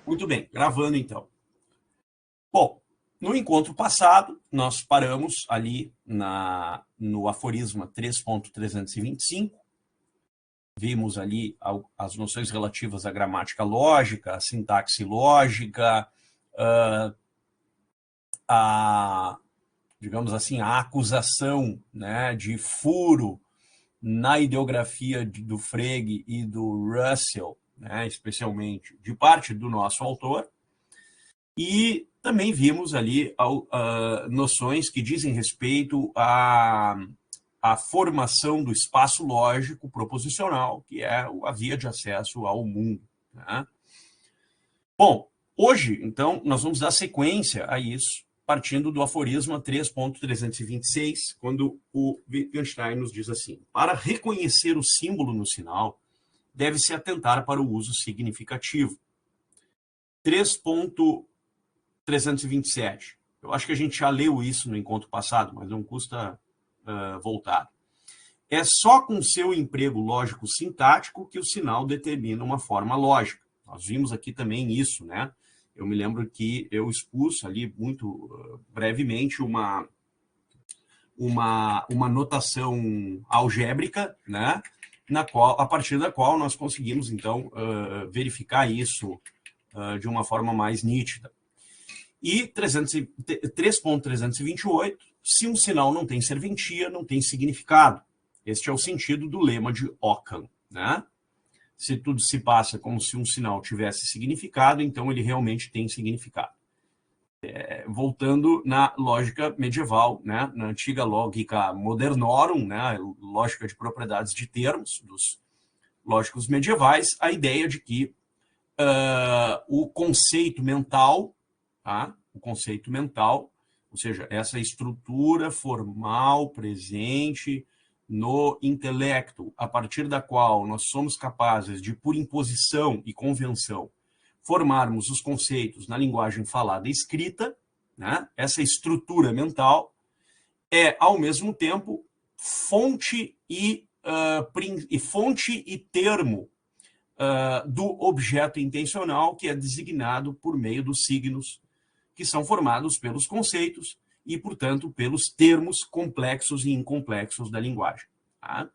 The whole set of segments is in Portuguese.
Muito bem, gravando então. Bom, no encontro passado, nós paramos ali no aforisma 3.325, vimos ali as noções relativas à gramática lógica, à sintaxe lógica, digamos assim, a acusação, né, de furo na ideografia do Frege e do Russell, né, especialmente de parte do nosso autor. E também vimos ali noções que dizem respeito à formação do espaço lógico proposicional, que é a via de acesso ao mundo, né? Bom, hoje, então, nós vamos dar sequência a isso, partindo do aforisma 3.326, quando o Wittgenstein nos diz assim: para reconhecer o símbolo no sinal, deve-se atentar para o uso significativo. 3.327. Eu acho que a gente já leu isso no encontro passado, mas não custa voltar. É só com seu emprego lógico-sintático que o sinal determina uma forma lógica. Nós vimos aqui também isso, né? Eu me lembro que eu expus ali muito brevemente uma notação algébrica, né? A partir da qual nós conseguimos, então, verificar isso de uma forma mais nítida. E 3.328, se um sinal não tem serventia, não tem significado. Este é o sentido do lema de Ockham, né? Se tudo se passa como se um sinal tivesse significado, então ele realmente tem significado. Voltando na lógica medieval, né? Na antiga lógica modernorum, né? Lógica de propriedades de termos dos lógicos medievais, a ideia de que o conceito mental, tá? O conceito mental, ou seja, essa estrutura formal presente no intelecto, a partir da qual nós somos capazes de, por imposição e convenção, formarmos os conceitos na linguagem falada e escrita, né? Essa estrutura mental é, ao mesmo tempo, fonte e termo do objeto intencional, que é designado por meio dos signos que são formados pelos conceitos e, portanto, pelos termos complexos e incomplexos da linguagem. Tá?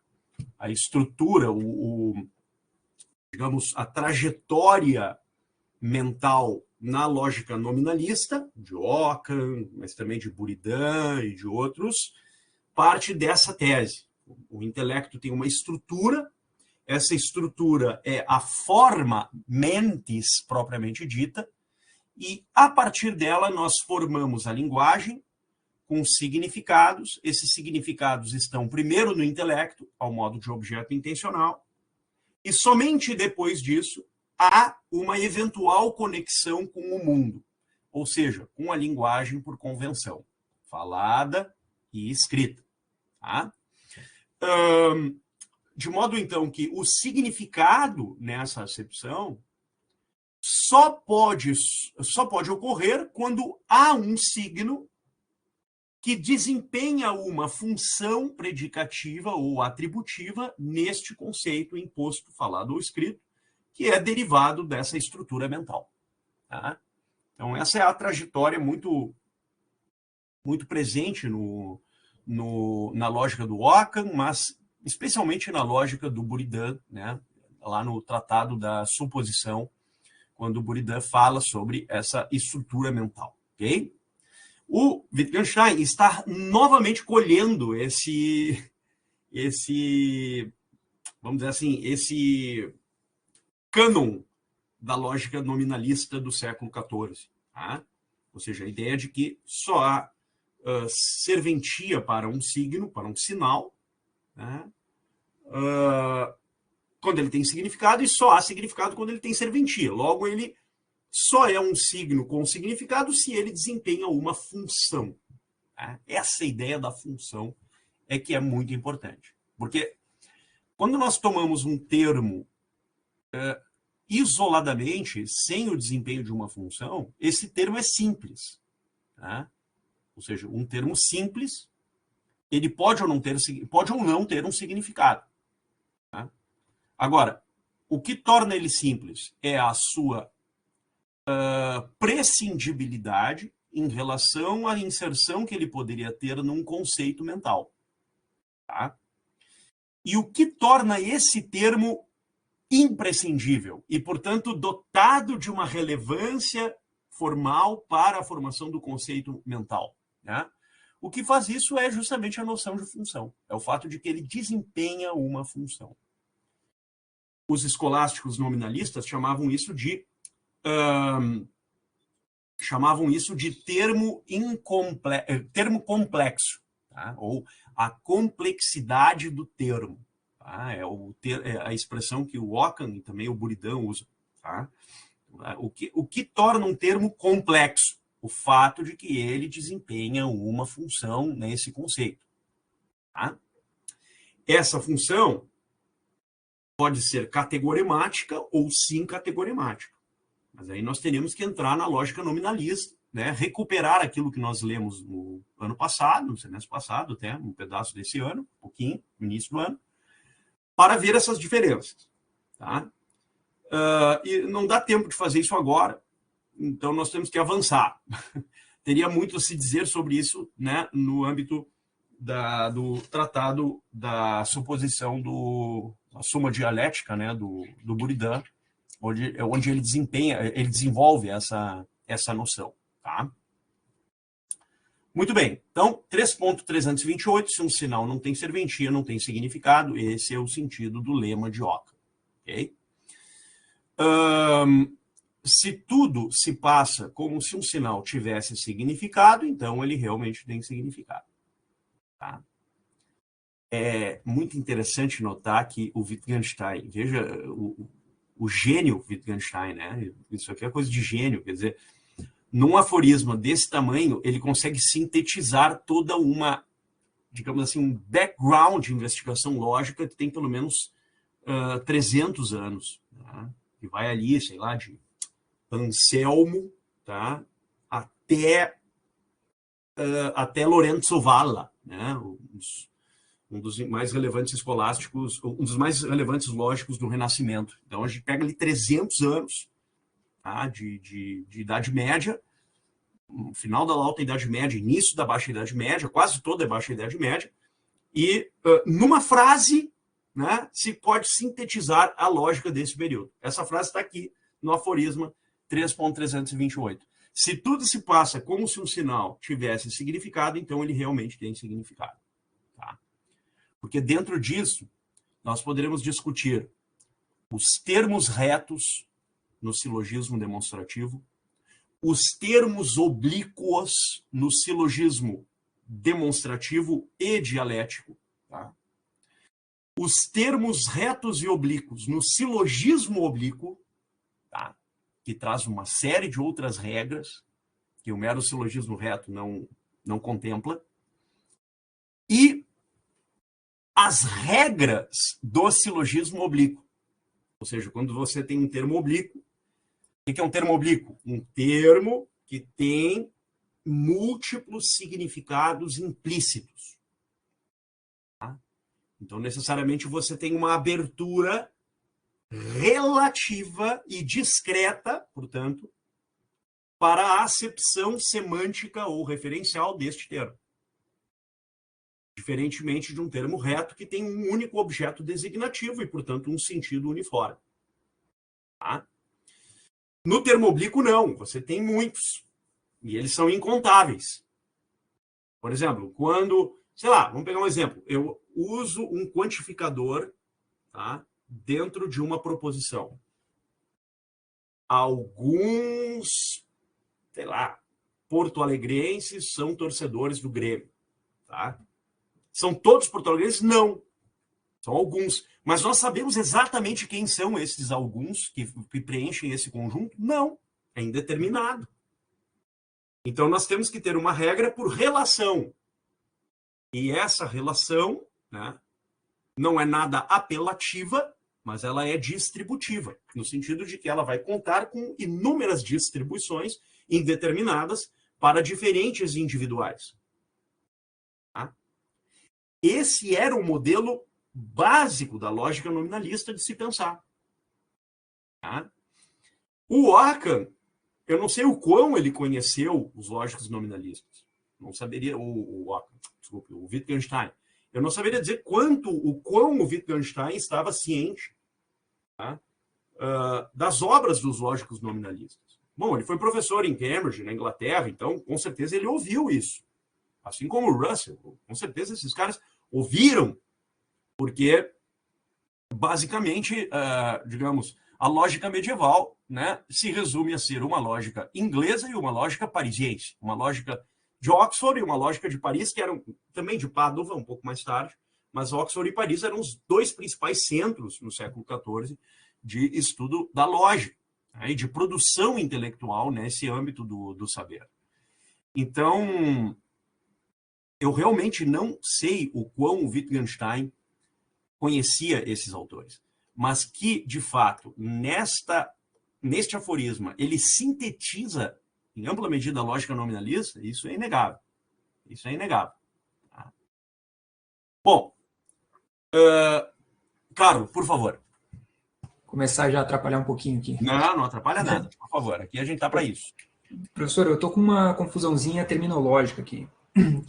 A estrutura, digamos, a trajetória mental na lógica nominalista, de Ockham, mas também de Buridan e de outros, parte dessa tese. O intelecto tem uma estrutura, essa estrutura é a forma mentis propriamente dita, e a partir dela nós formamos a linguagem com significados. Esses significados estão primeiro no intelecto, ao modo de objeto intencional, e somente depois disso há uma eventual conexão com o mundo, ou seja, com a linguagem por convenção, falada e escrita. Tá? De modo, então, que o significado nessa acepção só pode ocorrer quando há um signo que desempenha uma função predicativa ou atributiva neste conceito imposto, falado ou escrito, que é derivado dessa estrutura mental. Tá? Então, essa é a trajetória muito presente na lógica do Ockham, mas especialmente na lógica do Buridan, né? Lá no Tratado da Suposição, quando o Buridan fala sobre essa estrutura mental. Okay? O Wittgenstein está novamente colhendo vamos dizer assim, esse cânon da lógica nominalista do século XIV. Tá? Ou seja, a ideia de que só há serventia para um signo, para um sinal, né? Quando ele tem significado, e só há significado quando ele tem serventia. Logo, ele só é um signo com significado se ele desempenha uma função. Tá? Essa ideia da função é que é muito importante. Porque quando nós tomamos um termo isoladamente, sem o desempenho de uma função, esse termo é simples. Tá? Ou seja, um termo simples, ele pode ou não ter um significado. Tá? Agora, o que torna ele simples é a sua prescindibilidade em relação à inserção que ele poderia ter num conceito mental. Tá? E o que torna esse termo imprescindível e, portanto, dotado de uma relevância formal para a formação do conceito mental, né? O que faz isso é justamente a noção de função. É o fato de que ele desempenha uma função. Os escolásticos nominalistas chamavam isso de termo complexo, tá? Ou a complexidade do termo. Tá? É a expressão que o Ockham e também o Buridan usam. Tá? O que torna um termo complexo? O fato de que ele desempenha uma função nesse conceito. Tá? Essa função pode ser categoremática ou sincategoremática. Mas aí nós teríamos que entrar na lógica nominalista, né? Recuperar aquilo que nós lemos no ano passado, no semestre passado, até um pedaço desse ano, um pouquinho, no início do ano, para ver essas diferenças. Tá? E não dá tempo de fazer isso agora, então nós temos que avançar. Teria muito a se dizer sobre isso, né, no âmbito do tratado da suposição da suma dialética, né, do Buridan, onde ele desenvolve essa noção. Tá? Muito bem, então 3.328, se um sinal não tem serventia, não tem significado, esse é o sentido do lema de Ockham. Okay? Se tudo se passa como se um sinal tivesse significado, então ele realmente tem significado. Tá? É muito interessante notar que o Wittgenstein, veja o gênio Wittgenstein, né? Isso aqui é coisa de gênio, quer dizer, num aforisma desse tamanho, ele consegue sintetizar toda uma, digamos assim, um background de investigação lógica que tem pelo menos 300 anos, tá? Que vai ali, sei lá, de Anselmo, tá? até Lorenzo Valla, né? Um dos mais relevantes escolásticos, um dos mais relevantes lógicos do Renascimento. Então, a gente pega ali 300 anos, tá? de Idade Média, final da Alta Idade Média, início da Baixa Idade Média, quase toda a Baixa Idade Média, e numa frase, né, se pode sintetizar a lógica desse período. Essa frase está aqui no aforisma 3.328. Se tudo se passa como se um sinal tivesse significado, então ele realmente tem significado. Tá? Porque dentro disso, nós poderemos discutir os termos retos no silogismo demonstrativo, os termos oblíquos no silogismo demonstrativo e dialético, tá? Os termos retos e oblíquos no silogismo oblíquo, tá? Que traz uma série de outras regras que o mero silogismo reto não contempla, e as regras do silogismo oblíquo. Ou seja, quando você tem um termo oblíquo, o que é um termo oblíquo? Um termo que tem múltiplos significados implícitos. Tá? Então, necessariamente, você tem uma abertura relativa e discreta, portanto, para a acepção semântica ou referencial deste termo. Diferentemente de um termo reto que tem um único objeto designativo e, portanto, um sentido uniforme. Tá? No termo oblíquo, não. Você tem muitos. E eles são incontáveis. Por exemplo, quando... Sei lá, vamos pegar um exemplo. Eu uso um quantificador, tá, dentro de uma proposição. Alguns, sei lá, porto-alegrenses são torcedores do Grêmio. Tá? São todos porto-alegrenses? Não. São alguns. Mas nós sabemos exatamente quem são esses alguns que preenchem esse conjunto? Não. É indeterminado. Então, nós temos que ter uma regra por relação. E essa relação, né, não é nada apelativa, mas ela é distributiva, no sentido de que ela vai contar com inúmeras distribuições indeterminadas para diferentes individuais. Tá? Esse era o modelo básico da lógica nominalista de se pensar. Tá? O Ockham Eu não sei o quão ele conheceu os lógicos nominalistas. Não saberia, desculpe, o Wittgenstein. Eu não saberia dizer o quão o Wittgenstein estava ciente, tá, das obras dos lógicos nominalistas. Bom, ele foi professor em Cambridge, na Inglaterra, então com certeza ele ouviu isso. Assim como o Russell, com certeza esses caras ouviram, porque basicamente, digamos, a lógica medieval, né, se resume a ser uma lógica inglesa e uma lógica parisiense, uma lógica de Oxford e uma lógica de Paris, que eram também de Pádua, um pouco mais tarde, mas Oxford e Paris eram os dois principais centros no século XIV de estudo da lógica, né, e de produção intelectual nesse âmbito do saber. Então, eu realmente não sei o quão o Wittgenstein conhecia esses autores, mas que, de fato, neste aforisma, ele sintetiza, em ampla medida, a lógica nominalista, isso é inegável. Isso é inegável. Tá? Bom, Carlos, por favor. Começar já a atrapalhar um pouquinho aqui. Não atrapalha nada, por favor. Aqui a gente está para isso. Professor, eu estou com uma confusãozinha terminológica aqui,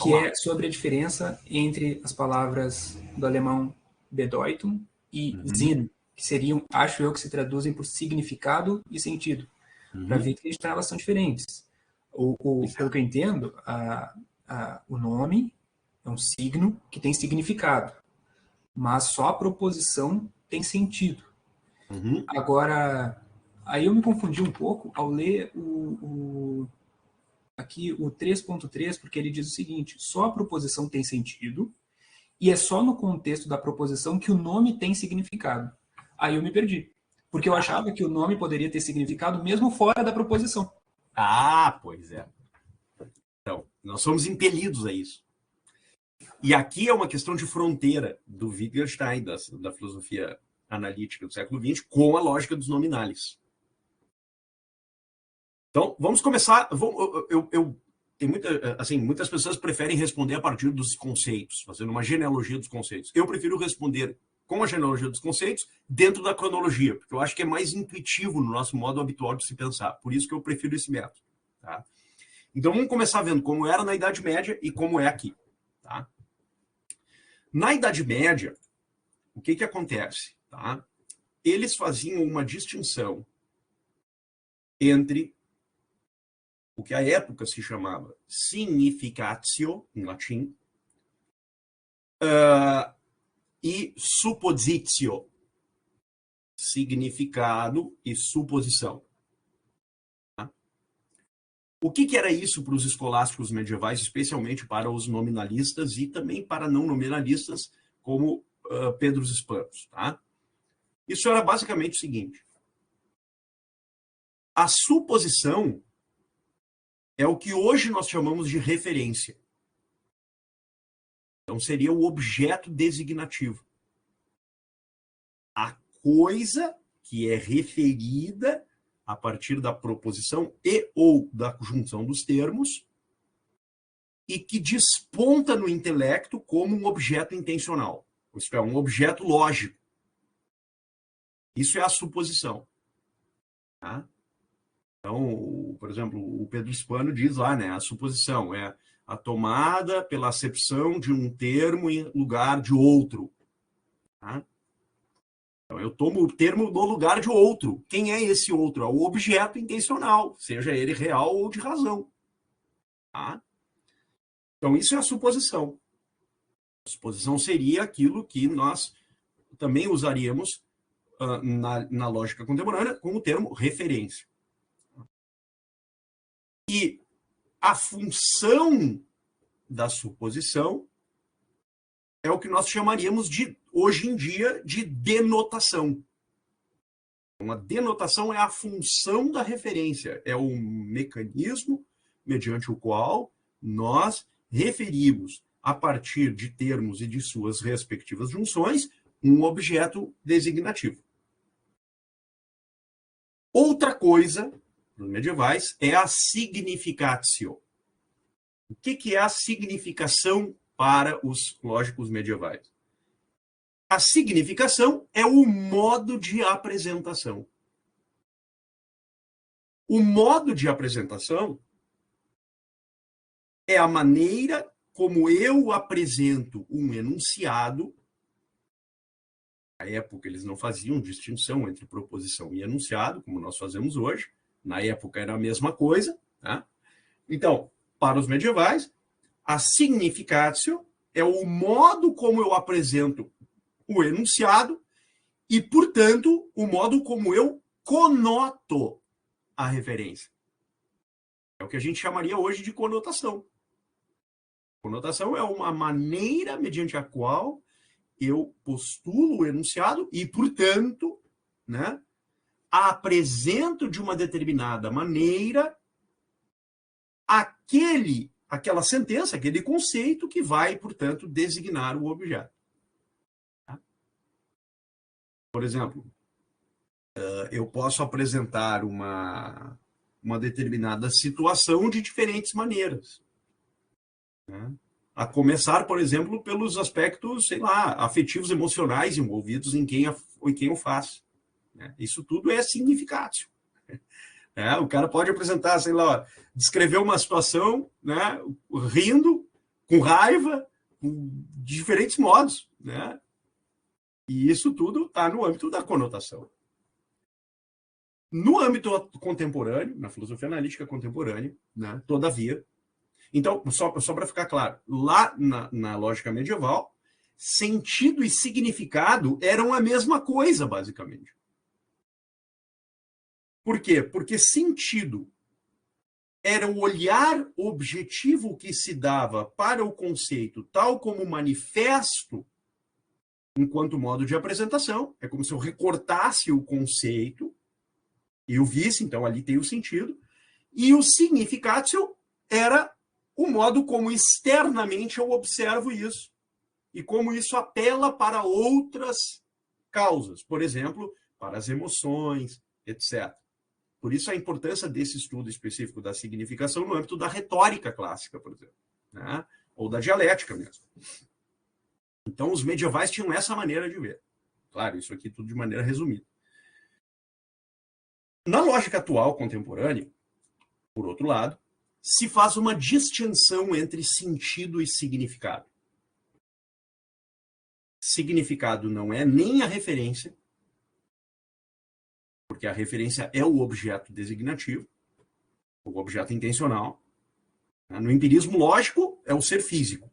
que é sobre a diferença entre as palavras do alemão Bedeutung e Sinn, que seriam, acho eu, que se traduzem por significado e sentido. Para ver que elas são diferentes. Pelo que eu entendo, o nome é um signo que tem significado, mas só a proposição tem sentido. Agora, aí eu me confundi um pouco ao ler aqui o 3.3, porque ele diz o seguinte: só a proposição tem sentido e é só no contexto da proposição que o nome tem significado. Aí eu me perdi, porque eu achava que o nome poderia ter significado mesmo fora da proposição. Pois é. Então, nós somos impelidos a isso. E aqui é uma questão de fronteira do Wittgenstein, da filosofia analítica do século XX, com a lógica dos nominales. Então, vamos começar. Tem muitas pessoas preferem responder a partir dos conceitos, fazendo uma genealogia dos conceitos. Eu prefiro responder com a genealogia dos conceitos dentro da cronologia, porque eu acho que é mais intuitivo no nosso modo habitual de se pensar. Por isso que eu prefiro esse método. Tá? Então, vamos começar vendo como era na Idade Média e como é aqui. Tá? Na Idade Média, o que acontece? Tá? Eles faziam uma distinção entre o que à época se chamava significatio, em latim, e suppositio, significado e suposição. Tá? O que era isso para os escolásticos medievais, especialmente para os nominalistas e também para não nominalistas, como Pedro dos Hispânicos? Tá? Isso era basicamente o seguinte: a suposição é o que hoje nós chamamos de referência. Então, seria o objeto designativo. A coisa que é referida a partir da proposição e ou da junção dos termos e que desponta no intelecto como um objeto intencional. Isto é, um objeto lógico. Isso é a suposição. Tá? Então, por exemplo, o Pedro Spano diz lá, né, a suposição é a tomada pela acepção de um termo em lugar de outro. Tá? Então, eu tomo o termo no lugar de outro. Quem é esse outro? É o objeto intencional, seja ele real ou de razão. Tá? Então, isso é a suposição. A suposição seria aquilo que nós também usaríamos na lógica contemporânea com o termo referência. E a função da suposição é o que nós chamaríamos hoje em dia, de denotação. Uma denotação é a função da referência, é o mecanismo mediante o qual nós referimos, a partir de termos e de suas respectivas junções, um objeto designativo. Outra coisa, nos medievais, é a significatio. O que é a significação para os lógicos medievais? A significação é o modo de apresentação. O modo de apresentação é a maneira como eu apresento um enunciado. Na época, eles não faziam distinção entre proposição e enunciado, como nós fazemos hoje. Na época, era a mesma coisa. Tá? Então, para os medievais, a significatio é o modo como eu apresento o enunciado e, portanto, o modo como eu conoto a referência. É o que a gente chamaria hoje de conotação. Conotação é uma maneira mediante a qual eu postulo o enunciado e, portanto, né, apresento de uma determinada maneira aquela sentença, aquele conceito que vai, portanto, designar o objeto. Tá? Por exemplo, eu posso apresentar uma determinada situação de diferentes maneiras. Né? A começar, por exemplo, pelos aspectos, sei lá, afetivos, emocionais envolvidos em quem eu faço. Né? Isso tudo é significatio. O cara pode apresentar, sei lá, descrever uma situação, né, rindo, com raiva, de diferentes modos. Né? E isso tudo está no âmbito da conotação. No âmbito contemporâneo, na filosofia analítica contemporânea, né, todavia, então, só para ficar claro, lá na lógica medieval, sentido e significado eram a mesma coisa, basicamente. Por quê? Porque sentido era o olhar objetivo que se dava para o conceito, tal como manifesto, enquanto modo de apresentação. É como se eu recortasse o conceito e eu visse, então ali tem o sentido. E o significatio era o modo como externamente eu observo isso e como isso apela para outras causas, por exemplo, para as emoções, etc. Por isso a importância desse estudo específico da significação no âmbito da retórica clássica, por exemplo, né? Ou da dialética mesmo. Então, os medievais tinham essa maneira de ver. Claro, isso aqui tudo de maneira resumida. Na lógica atual, contemporânea, por outro lado, se faz uma distinção entre sentido e significado. Significado não é nem a referência, porque a referência é o objeto designativo, o objeto intencional. No empirismo lógico, é o ser físico.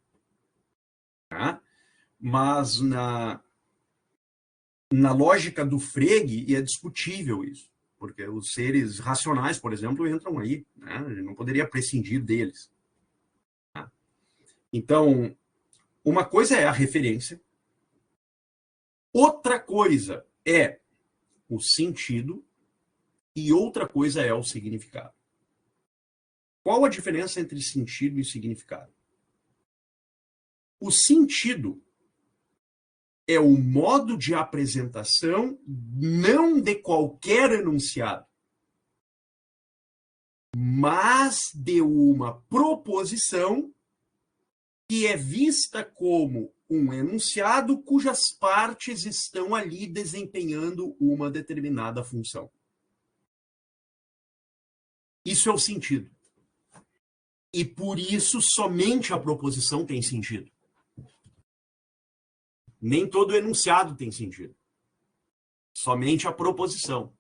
Tá? Mas na lógica do Frege, é discutível isso, porque os seres racionais, por exemplo, entram aí. Né? A gente não poderia prescindir deles. Tá? Então, uma coisa é a referência, outra coisa é o sentido e outra coisa é o significado. Qual a diferença entre sentido e significado? O sentido é o modo de apresentação não de qualquer enunciado, mas de uma proposição que é vista como um enunciado cujas partes estão ali desempenhando uma determinada função. Isso é o sentido. E por isso somente a proposição tem sentido. Nem todo enunciado tem sentido. Somente a proposição.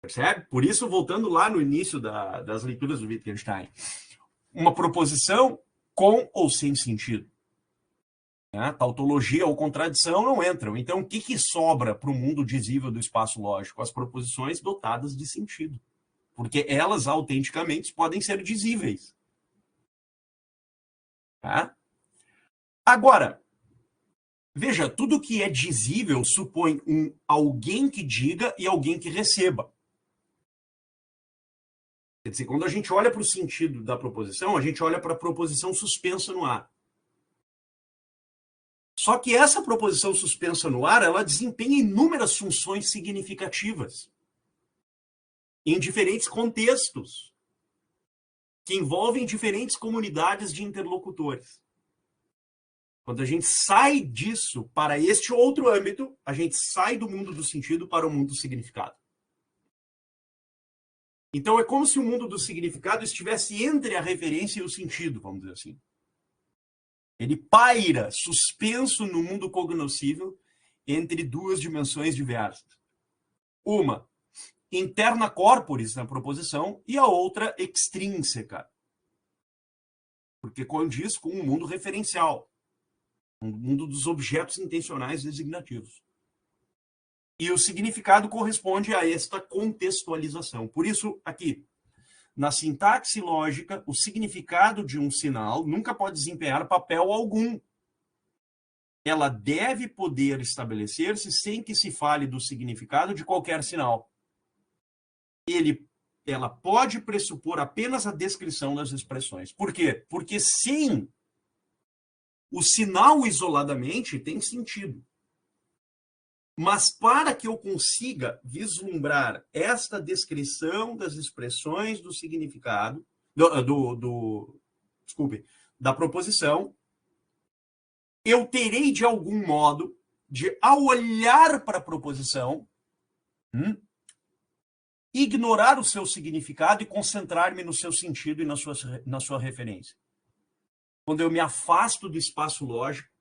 Percebe? Por isso, voltando lá no início das leituras do Wittgenstein, uma proposição com ou sem sentido. Tautologia ou contradição não entram. Então, o que sobra para o mundo dizível do espaço lógico? As proposições dotadas de sentido. Porque elas, autenticamente, podem ser dizíveis. Tá? Agora, veja, tudo que é dizível supõe alguém que diga e alguém que receba. Quer dizer, quando a gente olha para o sentido da proposição, a gente olha para a proposição suspensa no ar. Só que essa proposição suspensa no ar, ela desempenha inúmeras funções significativas em diferentes contextos que envolvem diferentes comunidades de interlocutores. Quando a gente sai disso para este outro âmbito, a gente sai do mundo do sentido para o mundo do significado. Então, é como se o mundo do significado estivesse entre a referência e o sentido, vamos dizer assim. Ele paira, suspenso no mundo cognoscível, entre duas dimensões diversas. Uma, interna corporis na proposição, e a outra, extrínseca. Porque condiz com o mundo referencial, o mundo dos objetos intencionais designativos. E o significado corresponde a esta contextualização. Por isso, aqui, na sintaxe lógica, o significado de um sinal nunca pode desempenhar papel algum. Ela deve poder estabelecer-se sem que se fale do significado de qualquer sinal. Ela pode pressupor apenas a descrição das expressões. Por quê? Porque sim, o sinal isoladamente tem sentido. Mas para que eu consiga vislumbrar esta descrição das expressões do significado, da proposição, eu terei de algum modo de, ao olhar para a proposição, ignorar o seu significado e concentrar-me no seu sentido e na sua referência. Quando eu me afasto do espaço lógico,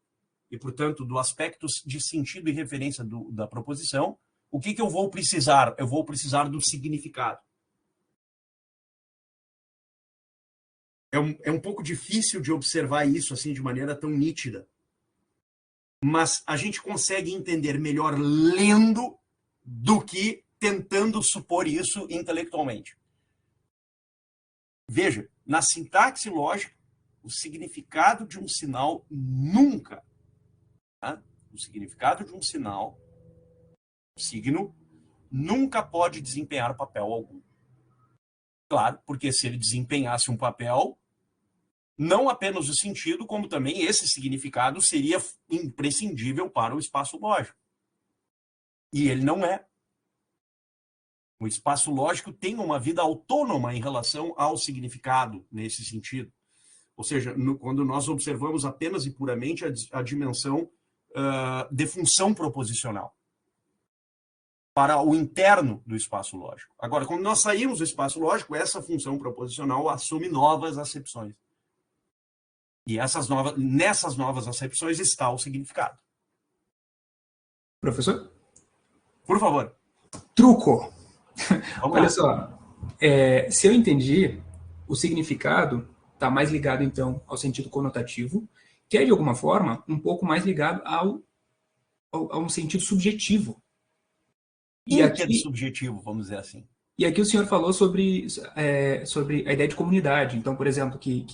e, portanto, do aspecto de sentido e referência da proposição, o que eu vou precisar? Eu vou precisar do significado. É um pouco difícil de observar isso assim de maneira tão nítida, mas a gente consegue entender melhor lendo do que tentando supor isso intelectualmente. Veja, na sintaxe lógica, o significado de um sinal nunca, o significado de um sinal, signo, nunca pode desempenhar papel algum. Claro, porque se ele desempenhasse um papel, não apenas o sentido, como também esse significado seria imprescindível para o espaço lógico. E ele não é. O espaço lógico tem uma vida autônoma em relação ao significado nesse sentido. Ou seja, quando nós observamos apenas e puramente a dimensão de função proposicional para o interno do espaço lógico. Agora, quando nós saímos do espaço lógico, essa função proposicional assume novas acepções. E nessas novas acepções está o significado. Professor? Por favor. Truco! Vamos Olha lá. só, se eu entendi, o significado está mais ligado, então, ao sentido conotativo, que é, de alguma forma, um pouco mais ligado a um sentido subjetivo. Intersubjetivo, vamos dizer assim. E aqui o senhor falou sobre a ideia de comunidade. Então, por exemplo, que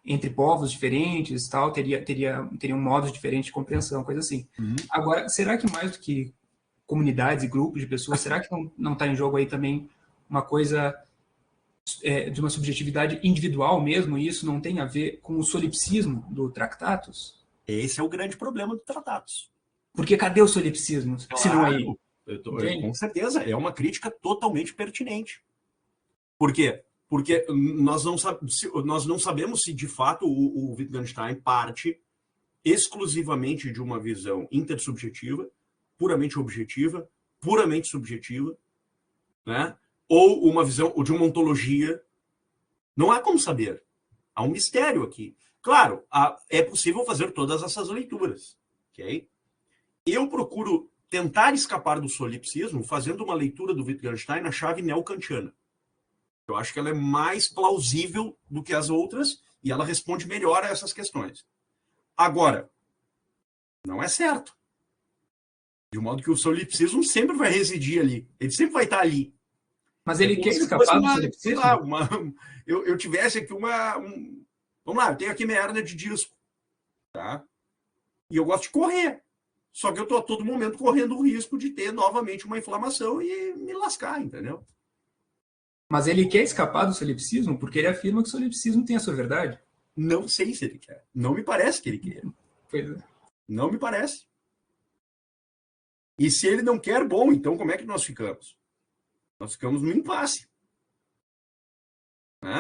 entre povos diferentes tal, teriam modos diferentes de compreensão, coisa assim. Uhum. Agora, será que mais do que comunidades e grupos de pessoas, será que não está em jogo aí também uma coisa de uma subjetividade individual mesmo, e isso não tem a ver com o solipsismo do Tractatus? Esse é o grande problema do Tractatus. Porque cadê o solipsismo? Claro, se não aí? Com certeza, é uma crítica totalmente pertinente. Por quê? Porque nós não sabemos se, de fato, o Wittgenstein parte exclusivamente de uma visão intersubjetiva, puramente objetiva, puramente subjetiva, né? Ou uma visão de uma ontologia. Não há como saber. Há um mistério aqui. Claro, é possível fazer todas essas leituras. Okay? Eu procuro tentar escapar do solipsismo fazendo uma leitura do Wittgenstein na chave neocantiana. Eu acho que ela é mais plausível do que as outras e ela responde melhor a essas questões. Agora, não é certo. De modo que o solipsismo sempre vai residir ali. Ele sempre vai estar ali. Mas ele quer escapar do solipsismo? Sei lá, eu tivesse aqui vamos lá, eu tenho aqui minha hérnia de disco. Tá? E eu gosto de correr. Só que eu estou a todo momento correndo o risco de ter novamente uma inflamação e me lascar, entendeu? Mas ele quer escapar do solipsismo porque ele afirma que o solipsismo tem a sua verdade. Não sei se ele quer. Não me parece que ele quer. Pois é. Não me parece. E se ele não quer, bom, então como é que nós ficamos? Nós ficamos no impasse.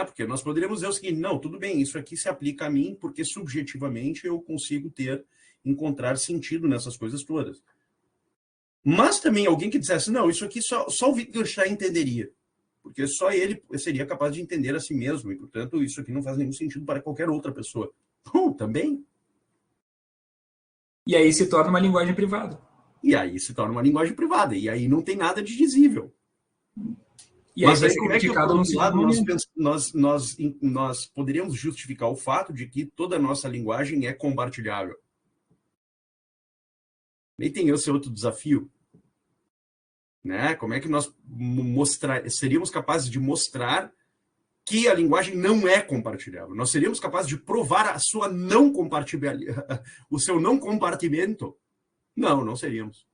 Porque nós poderíamos dizer o seguinte, não, tudo bem, isso aqui se aplica a mim porque subjetivamente eu consigo encontrar sentido nessas coisas todas. Mas também alguém que dissesse, não, isso aqui só o Wittgenstein entenderia. porque só ele seria capaz de entender a si mesmo, e, portanto, isso aqui não faz nenhum sentido para qualquer outra pessoa. Também. E aí se torna uma linguagem privada. E aí se torna uma linguagem privada, e aí não tem nada de dizível. E aí Mas vai aí ser como é que, por criticado num outro segundo lado, momento. nós poderíamos justificar o fato de que toda a nossa linguagem é compartilhável? E tem esse outro desafio, né? Como é que nós seríamos capazes de mostrar que a linguagem não é compartilhável? Nós seríamos capazes de provar a sua não compartilhabilidade, o seu não compartimento? Não, não seríamos.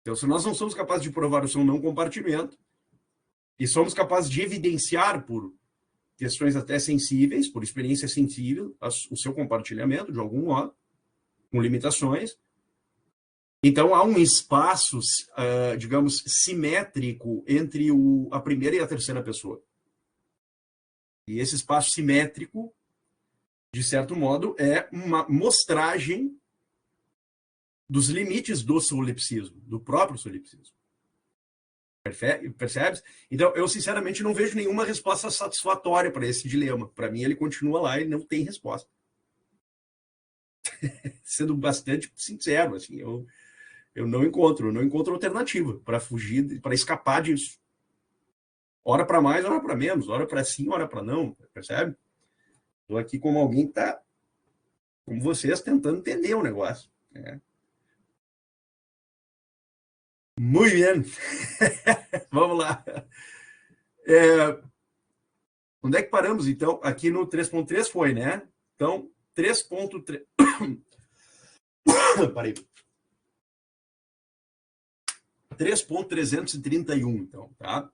Então, se nós não somos capazes de provar o seu não compartimento e somos capazes de evidenciar por questões até sensíveis, por experiência sensível, o seu compartilhamento, de algum modo, com limitações. Então, há um espaço, digamos, simétrico entre a primeira e a terceira pessoa. E esse espaço simétrico, de certo modo, é uma mostragem dos limites do solipsismo, do próprio solipsismo. Percebes? Então, eu sinceramente não vejo nenhuma resposta satisfatória para esse dilema. Para mim, ele continua lá e não tem resposta. Sendo bastante sincero, assim, eu não encontro alternativa para fugir, para escapar disso. Hora para mais, hora para menos, hora para sim, hora para não, percebe? Estou aqui como alguém que está, como vocês, tentando entender o negócio. Né? Muito bem. Vamos lá. Onde é que paramos, então? Aqui no 3.3 foi, né? Então, 3.3... Parei. 3.331, então, tá?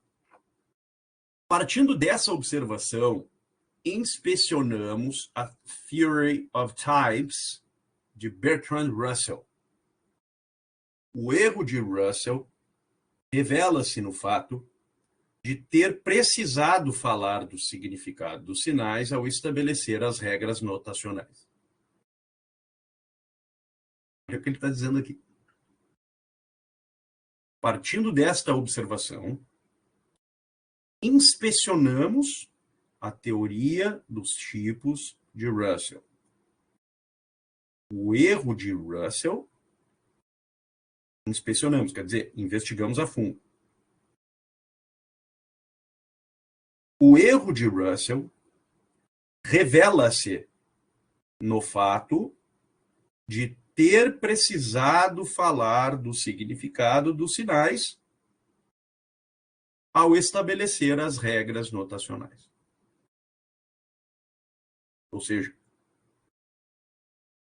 Partindo dessa observação, inspecionamos a Theory of Types de Bertrand Russell. O erro de Russell revela-se no fato de ter precisado falar do significado dos sinais ao estabelecer as regras notacionais. Olha o que ele está dizendo aqui. Partindo desta observação, inspecionamos a teoria dos tipos de Russell. O erro de Russell, inspecionamos, quer dizer, investigamos a fundo. O erro de Russell revela-se no fato de ter precisado falar do significado dos sinais ao estabelecer as regras notacionais. Ou seja,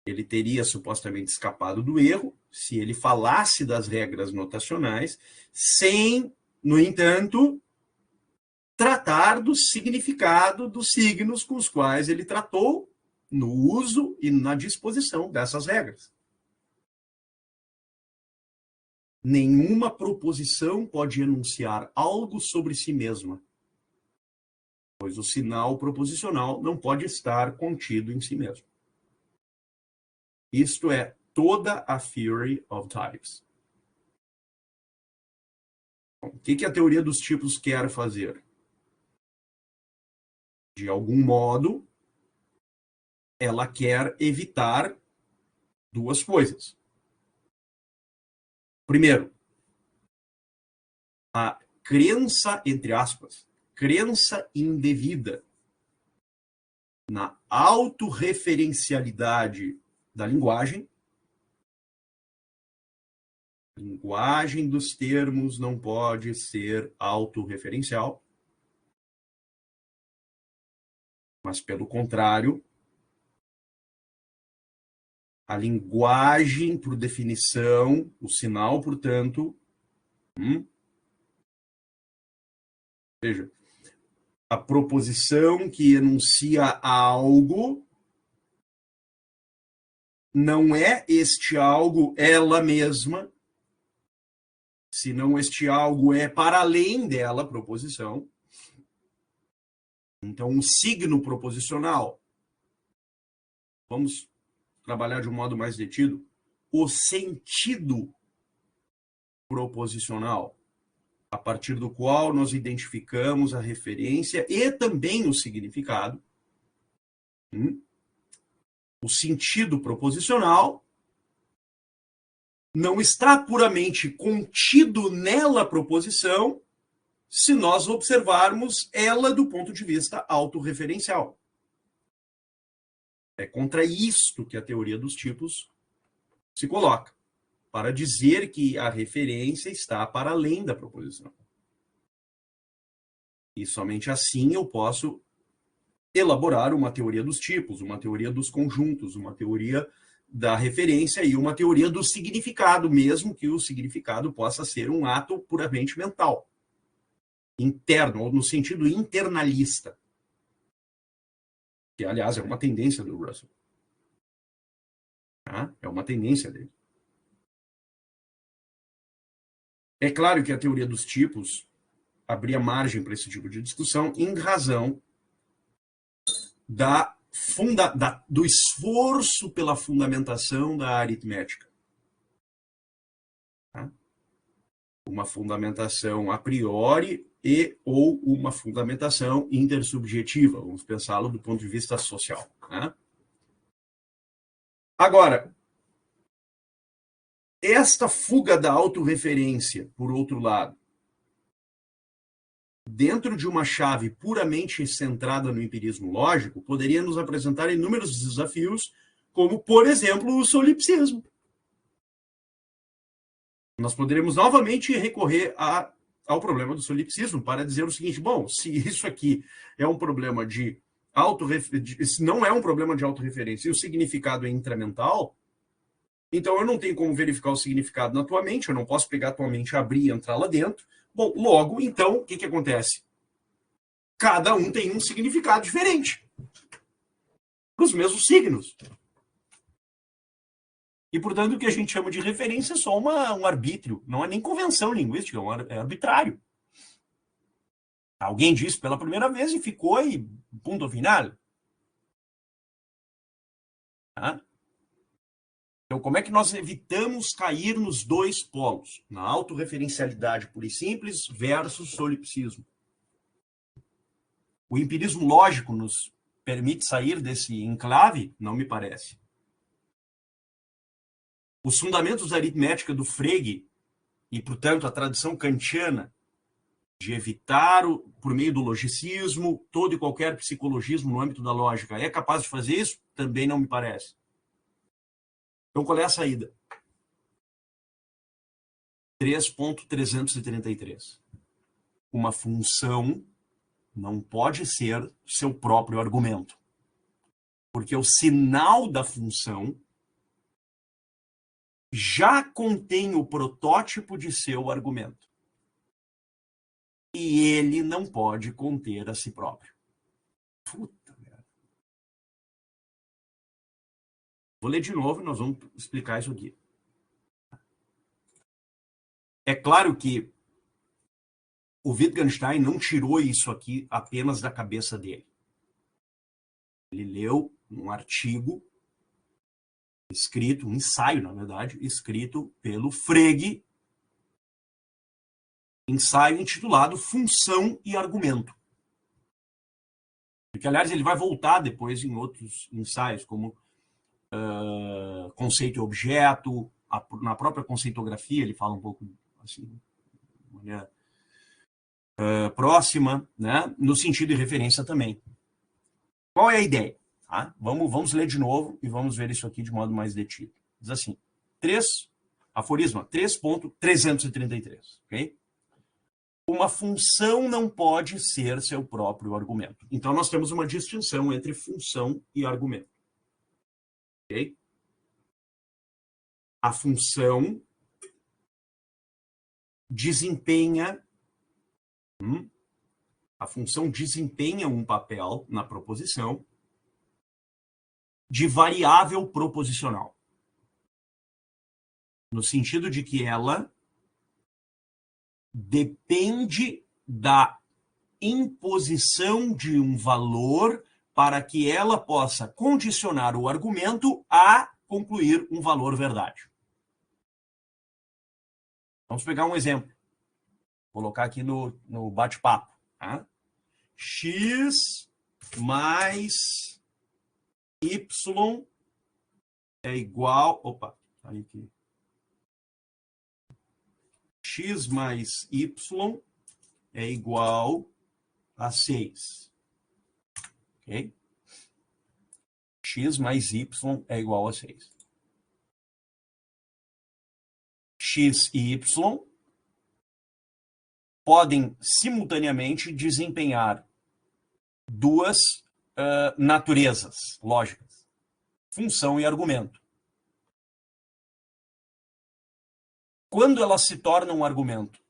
ele teria supostamente escapado do erro se ele falasse das regras notacionais sem, no entanto, tratar do significado dos signos com os quais ele tratou no uso e na disposição dessas regras. Nenhuma proposição pode enunciar algo sobre si mesma, pois o sinal proposicional não pode estar contido em si mesmo. Isto é toda a Theory of Types. Bom, o que a teoria dos tipos quer fazer? De algum modo, ela quer evitar duas coisas. Primeiro, a crença, entre aspas, crença indevida na autorreferencialidade da linguagem. A linguagem dos termos não pode ser autorreferencial, mas, pelo contrário, a linguagem, por definição, o sinal, portanto, veja, a proposição que enuncia algo não é este algo ela mesma, senão este algo é para além dela, proposição. Então, um signo proposicional, vamos trabalhar de um modo mais detido, o sentido proposicional, a partir do qual nós identificamos a referência e também o significado, o sentido proposicional, não está puramente contido nela proposição, se nós observarmos ela do ponto de vista autorreferencial. É contra isto que a teoria dos tipos se coloca, para dizer que a referência está para além da proposição. E somente assim eu posso elaborar uma teoria dos tipos, uma teoria dos conjuntos, uma teoria da referência e uma teoria do significado, mesmo que o significado possa ser um ato puramente mental, interno, ou no sentido internalista, que, aliás, é uma tendência do Russell. É uma tendência dele. É claro que a teoria dos tipos abria margem para esse tipo de discussão em razão do esforço pela fundamentação da aritmética. Uma fundamentação a priori ou uma fundamentação intersubjetiva. Vamos pensá-lo do ponto de vista social. Agora, esta fuga da autorreferência, por outro lado, dentro de uma chave puramente centrada no empirismo lógico, poderia nos apresentar inúmeros desafios, como, por exemplo, o solipsismo. Nós poderíamos novamente recorrer ao problema do solipsismo para dizer o seguinte: bom, se isso aqui é um problema de se não é um problema de autorreferência e o significado é intramental, então eu não tenho como verificar o significado na tua mente, eu não posso pegar a tua mente, abrir e entrar lá dentro. Bom, logo, então, o que acontece? Cada um tem um significado diferente para os mesmos signos. E, portanto, o que a gente chama de referência é só um arbítrio, não é nem convenção linguística, é arbitrário. Alguém disse pela primeira vez e ficou aí, ponto final. Então, como é que nós evitamos cair nos dois polos? Na autorreferencialidade pura e simples versus solipsismo. O empirismo lógico nos permite sair desse enclave? Não me parece. Os fundamentos da aritmética do Frege e, portanto, a tradição kantiana de evitar, por meio do logicismo, todo e qualquer psicologismo no âmbito da lógica, é capaz de fazer isso? Também não me parece. Então, qual é a saída? 3.333. Uma função não pode ser seu próprio argumento. Porque o sinal da função já contém o protótipo de seu argumento. E ele não pode conter a si próprio. Puta merda. Vou ler de novo e nós vamos explicar isso aqui. É claro que o Wittgenstein não tirou isso aqui apenas da cabeça dele. Ele leu um artigo escrito, um ensaio, na verdade, escrito pelo Frege, ensaio intitulado Função e Argumento. Que, aliás, ele vai voltar depois em outros ensaios, como conceito e objeto, na própria conceitografia ele fala um pouco assim, de maneira próxima, né? No sentido de referência também. Qual é a ideia? Vamos ler de novo e vamos ver isso aqui de modo mais detido. Diz assim, aforisma 3.333, ok? Uma função não pode ser seu próprio argumento. Então, nós temos uma distinção entre função e argumento. Ok? A função desempenha um papel na proposição de variável proposicional. No sentido de que ela depende da imposição de um valor para que ela possa condicionar o argumento a concluir um valor verdade. Vamos pegar um exemplo. colocar aqui no bate-papo. Tá? X mais Y é igual... Opa, aí aqui. X mais Y é igual a 6. Ok? X mais Y é igual a 6. X e Y podem simultaneamente desempenhar duas naturezas lógicas: função e argumento. Quando elas se tornam um argumento?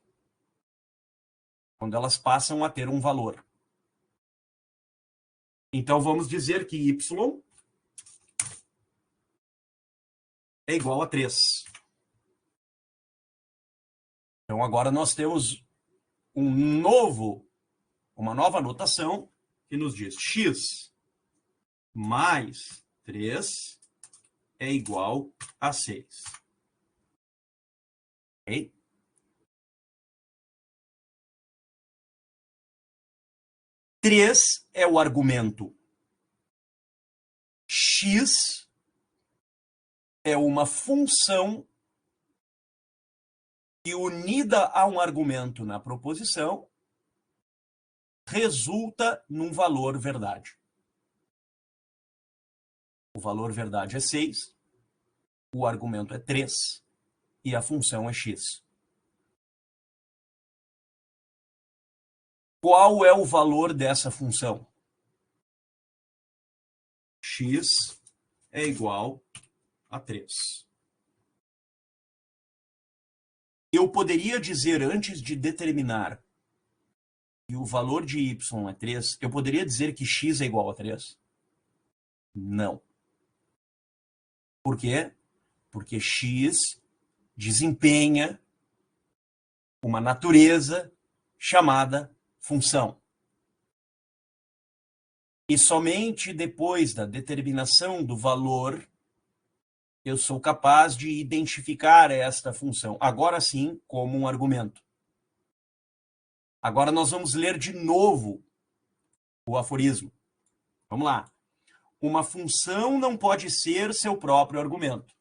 Quando elas passam a ter um valor. Então, vamos dizer que Y é igual a 3. Então, agora nós temos uma nova notação que nos diz X mais 3 é igual a 6. Ok? Três é o argumento. X é uma função que, unida a um argumento na proposição, resulta num valor verdade. O valor verdade é 6, o argumento é 3 e a função é x. Qual é o valor dessa função? X é igual a 3. Eu poderia dizer, antes de determinar que o valor de y é 3, eu poderia dizer que x é igual a 3? Não. Por quê? Porque x desempenha uma natureza chamada função. E somente depois da determinação do valor, eu sou capaz de identificar esta função, agora sim, como um argumento. Agora nós vamos ler de novo o aforismo. Vamos lá. Uma função não pode ser seu próprio argumento.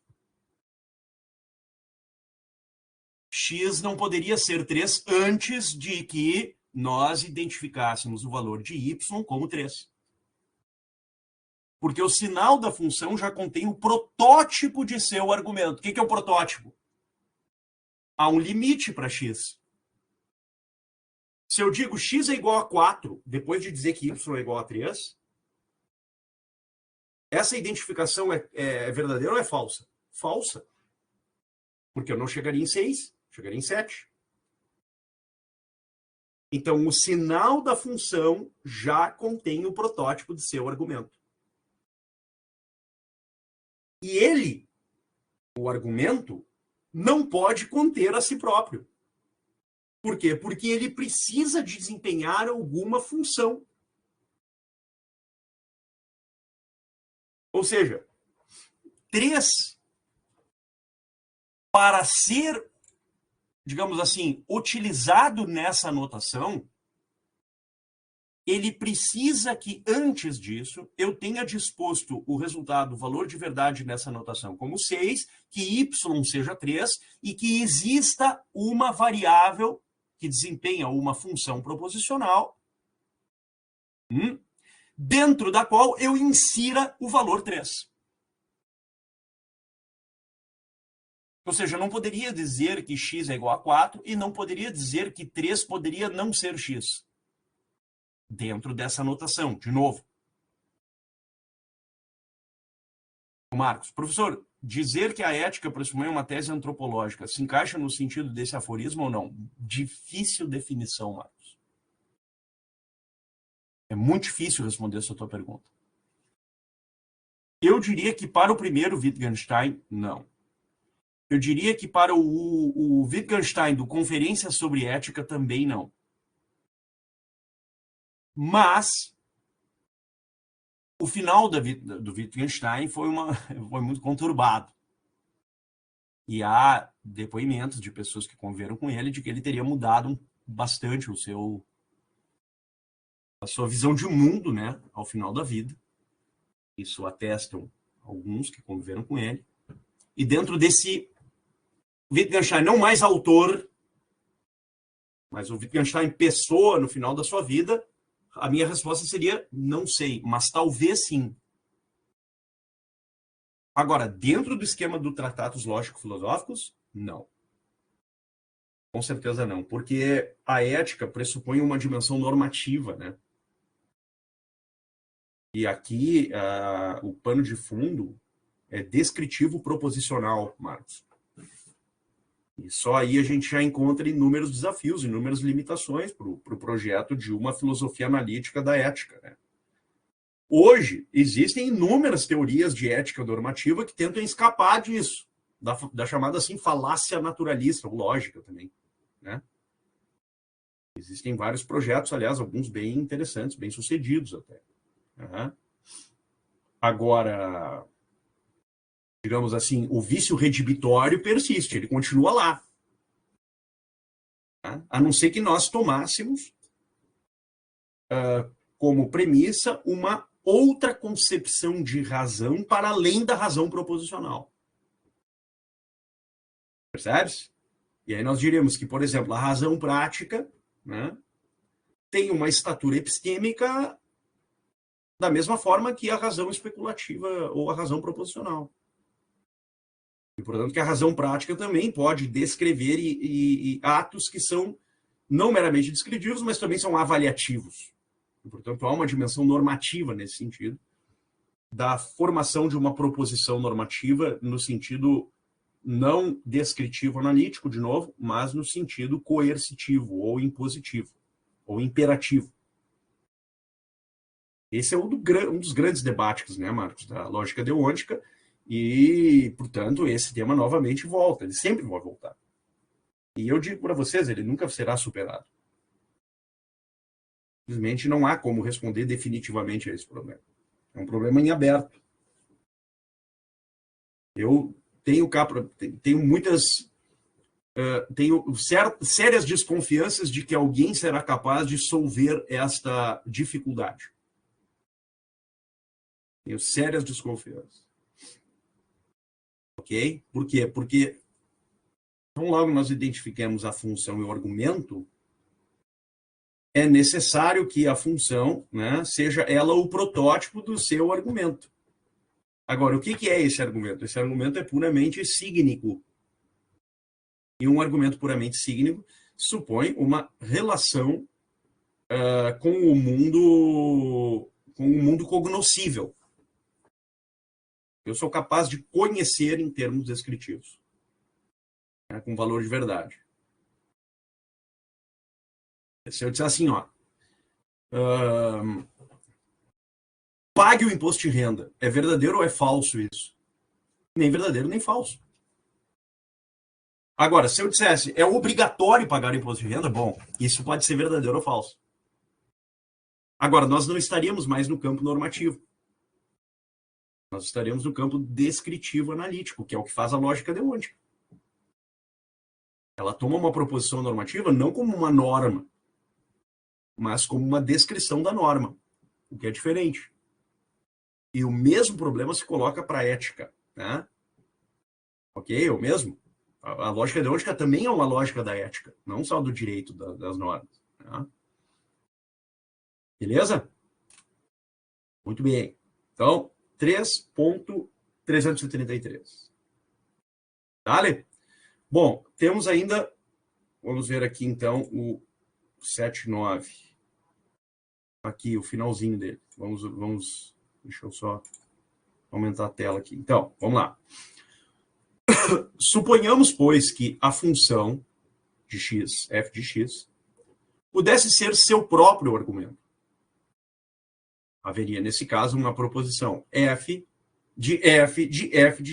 X não poderia ser 3 antes de que nós identificássemos o valor de y como 3. Porque o sinal da função já contém o protótipo de seu argumento. O que é o protótipo? Há um limite para x. Se eu digo x é igual a 4, depois de dizer que y é igual a 3, essa identificação é verdadeira ou é falsa? Falsa. Porque eu não chegaria em 6, chegaria em 7. Então, o sinal da função já contém o protótipo de seu argumento. E ele, o argumento, não pode conter a si próprio. Por quê? Porque ele precisa desempenhar alguma função. Ou seja, 3, para ser, digamos assim, utilizado nessa notação, ele precisa que, antes disso, eu tenha disposto o resultado, o valor de verdade nessa notação como 6, que y seja 3 e que exista uma variável que desempenha uma função proposicional, dentro da qual eu insira o valor 3. Ou seja, eu não poderia dizer que x é igual a 4 e não poderia dizer que 3 poderia não ser x. Dentro dessa notação, de novo. Marcos, professor, dizer que a ética pressupõe uma tese antropológica se encaixa no sentido desse aforismo ou não? Difícil definição, Marcos. É muito difícil responder essa tua pergunta. Eu diria que para o primeiro Wittgenstein, não. Eu diria que para o Wittgenstein do Conferência sobre Ética também não. Mas o final do Wittgenstein foi muito conturbado. E há depoimentos de pessoas que conviveram com ele de que ele teria mudado bastante a sua visão de mundo, né, ao final da vida. Isso atestam alguns que conviveram com ele. E dentro desse Wittgenstein, não mais autor, mas o Wittgenstein pessoa no final da sua vida, a minha resposta seria não sei, mas talvez sim. Agora, dentro do esquema do Tratados Lógico-Filosóficos, não. Com certeza não, porque a ética pressupõe uma dimensão normativa, né? E aqui o pano de fundo é descritivo proposicional, Marcos. E só aí a gente já encontra inúmeros desafios, inúmeras limitações para o projeto de uma filosofia analítica da ética, né? Hoje, existem inúmeras teorias de ética normativa que tentam escapar disso, da chamada assim, falácia naturalista, ou lógica também, né? Existem vários projetos, aliás, alguns bem interessantes, bem sucedidos até. Uhum. Agora, digamos assim, o vício redibitório persiste, ele continua lá. Tá? A não ser que nós tomássemos como premissa uma outra concepção de razão para além da razão proposicional. Percebe-se? E aí nós diríamos que, por exemplo, a razão prática, né, tem uma estatura epistêmica da mesma forma que a razão especulativa ou a razão proposicional. E, portanto, que a razão prática também pode descrever atos que são não meramente descritivos, mas também são avaliativos. E, portanto, há uma dimensão normativa nesse sentido, da formação de uma proposição normativa no sentido não descritivo analítico, de novo, mas no sentido coercitivo ou impositivo, ou imperativo. Esse é um dos grandes debates, né, Marcos, da lógica deontica, e, portanto, esse tema novamente volta, ele sempre vai voltar. E eu digo para vocês, ele nunca será superado. Simplesmente não há como responder definitivamente a esse problema. É um problema em aberto. Eu tenho muitas... tenho sérias desconfianças de que alguém será capaz de solver esta dificuldade. Tenho sérias desconfianças. Ok? Por quê? Porque então, logo nós identifiquemos a função e o argumento, é necessário que a função, né, seja ela o protótipo do seu argumento. Agora, o que é esse argumento? Esse argumento é puramente sígnico. E um argumento puramente sígnico supõe uma relação com o mundo cognoscível. Eu sou capaz de conhecer em termos descritivos, né, com valor de verdade. Se eu disser assim, pague o imposto de renda, é verdadeiro ou é falso isso? Nem verdadeiro, nem falso. Agora, se eu dissesse, é obrigatório pagar o imposto de renda, bom, isso pode ser verdadeiro ou falso. Agora, nós não estaríamos mais no campo normativo. Nós estaríamos no campo descritivo analítico, que é o que faz a lógica deontica. Ela toma uma proposição normativa não como uma norma, mas como uma descrição da norma, o que é diferente. E o mesmo problema se coloca para a ética, né? Ok? O mesmo. A lógica deontica também é uma lógica da ética, não só do direito das normas. Né? Beleza? Muito bem. Então, 3.333. Vale? Bom, temos ainda, vamos ver aqui então o 7.9. Aqui, o finalzinho dele. Vamos, deixa eu só aumentar a tela aqui. Então, vamos lá. Suponhamos, pois, que a função de x, f de x, pudesse ser seu próprio argumento. Haveria, nesse caso, uma proposição f de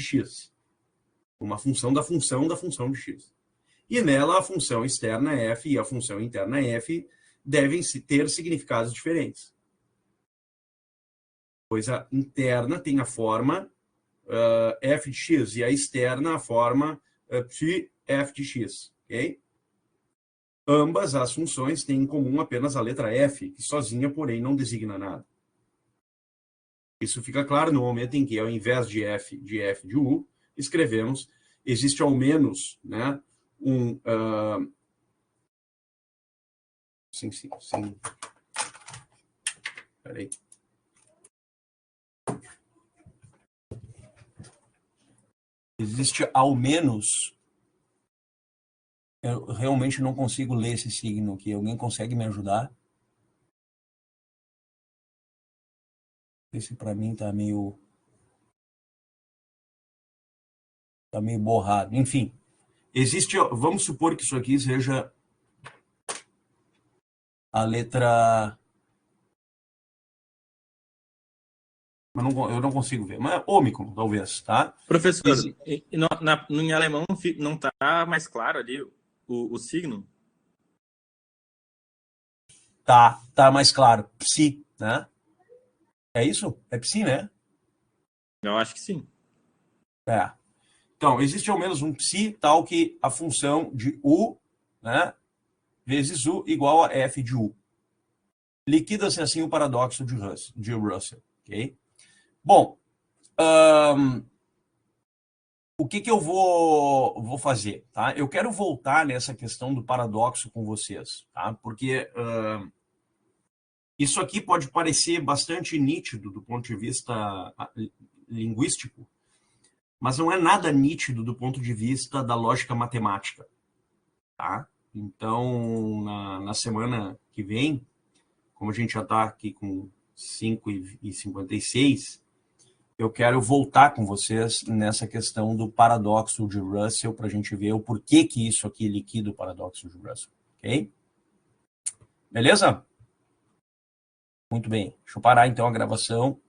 x. Uma função da função de x. E nela, a função externa f e a função interna f devem ter significados diferentes. Pois a interna tem a forma f de x e a externa a forma psi f de x. Okay? Ambas as funções têm em comum apenas a letra f, que sozinha, porém, não designa nada. Isso fica claro no momento em que, ao invés de f de u, escrevemos, existe ao menos, né, um... Sim. Peraí. Existe ao menos... Eu realmente não consigo ler esse signo aqui. Alguém consegue me ajudar? Esse para mim tá meio borrado. Enfim, existe... Vamos supor que isso aqui seja a letra... Eu não consigo ver. Mas ômicron, talvez, tá? Professor, em alemão não está mais claro ali o signo? Tá mais claro. Psi, né? É isso? É psi, né? Eu acho que sim. É. Então, existe ao menos um psi tal que a função de u, né, vezes u igual a f de u. Liquida-se assim o paradoxo de Russell. Ok? Bom, o que eu vou fazer? Tá? Eu quero voltar nessa questão do paradoxo com vocês, tá? Porque isso aqui pode parecer bastante nítido do ponto de vista linguístico, mas não é nada nítido do ponto de vista da lógica matemática. Tá? Então, na semana que vem, como a gente já está aqui com 5h56, eu quero voltar com vocês nessa questão do paradoxo de Russell para a gente ver o porquê que isso aqui liquida o paradoxo de Russell. Ok? Beleza? Muito bem. Deixa eu parar então a gravação.